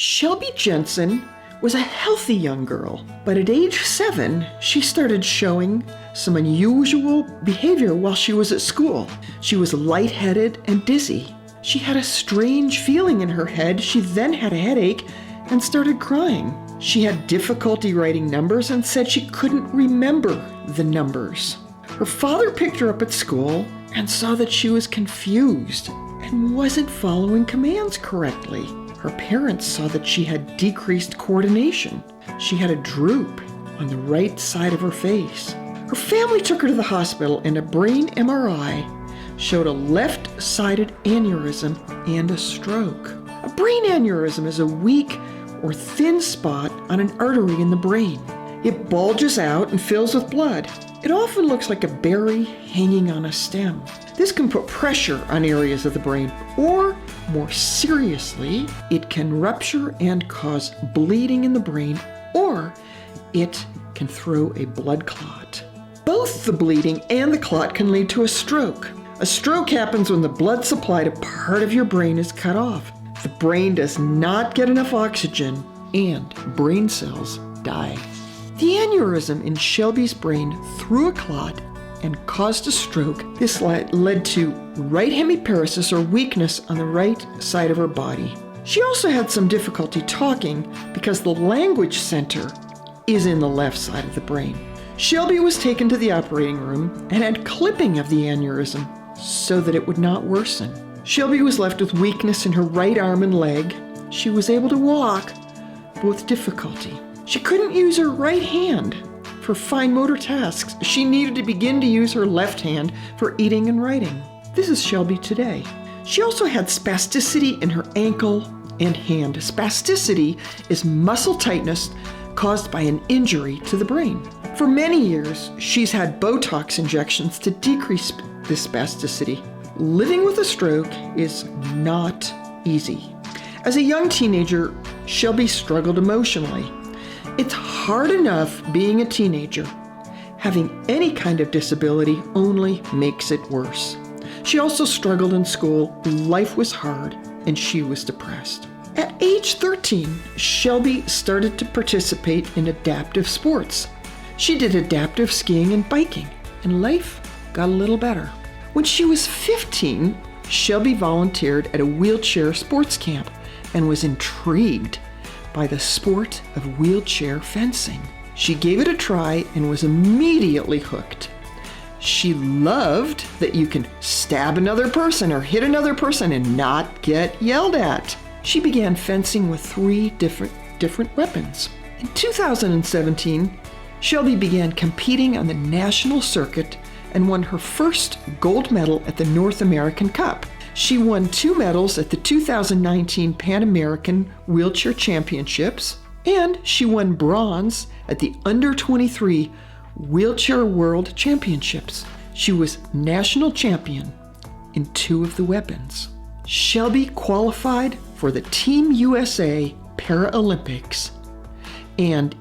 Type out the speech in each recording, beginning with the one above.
Shelby Jensen was a healthy young girl, but at age 7, she started showing some unusual behavior while she was at school. She was lightheaded and dizzy. She had a strange feeling in her head. She then had a headache and started crying. She had difficulty writing numbers and said she couldn't remember the numbers. Her father picked her up at school and saw that she was confused and wasn't following commands correctly. Her parents saw that she had decreased coordination. She had a droop on the right side of her face. Her family took her to the hospital, and a brain MRI showed a left-sided aneurysm and a stroke. A brain aneurysm is a weak or thin spot on an artery in the brain. It bulges out and fills with blood. It often looks like a berry hanging on a stem. This can put pressure on areas of the brain, or more seriously, it can rupture and cause bleeding in the brain, or it can throw a blood clot. Both the bleeding and the clot can lead to a stroke. A stroke happens when the blood supply to part of your brain is cut off. The brain does not get enough oxygen, and brain cells die. The aneurysm in Shelby's brain threw a clot and caused a stroke. This led to right hemiparesis, or weakness on the right side of her body. She also had some difficulty talking because the language center is in the left side of the brain. Shelby was taken to the operating room and had clipping of the aneurysm so that it would not worsen. Shelby was left with weakness in her right arm and leg. She was able to walk, but with difficulty. She couldn't use her right hand for fine motor tasks. She needed to begin to use her left hand for eating and writing. This is Shelby today. She also had spasticity in her ankle and hand. Spasticity is muscle tightness caused by an injury to the brain. For many years, she's had Botox injections to decrease this spasticity. Living with a stroke is not easy. As a young teenager, Shelby struggled emotionally. It's hard enough being a teenager. Having any kind of disability only makes it worse. She also struggled in school. Life was hard, and she was depressed. At age 13, Shelby started to participate in adaptive sports. She did adaptive skiing and biking, and life got a little better. When she was 15, Shelby volunteered at a wheelchair sports camp and was intrigued by the sport of wheelchair fencing. She gave it a try and was immediately hooked. She loved that you can stab another person or hit another person and not get yelled at. She began fencing with 3 different weapons. In 2017, Shelby began competing on the national circuit and won her first gold medal at the North American Cup. She won 2 medals at the 2019 Pan American Wheelchair Championships, and she won bronze at the Under-23 Wheelchair World Championships. She was national champion in 2 of the weapons. Shelby qualified for the Team USA Paralympics, and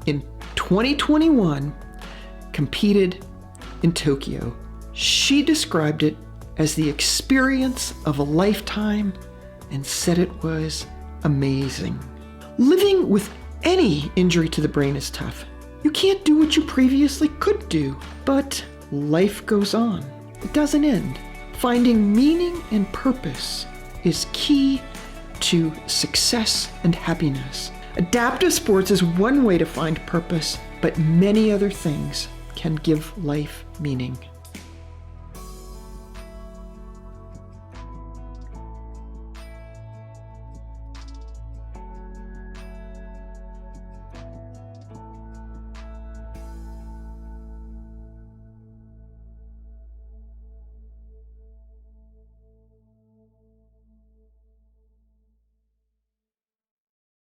in 2021 competed in Tokyo. She described it as the experience of a lifetime and said it was amazing. Living with any injury to the brain is tough. You can't do what you previously could do, but life goes on. It doesn't end. Finding meaning and purpose is key to success and happiness. Adaptive sports is one way to find purpose, but many other things can give life meaning.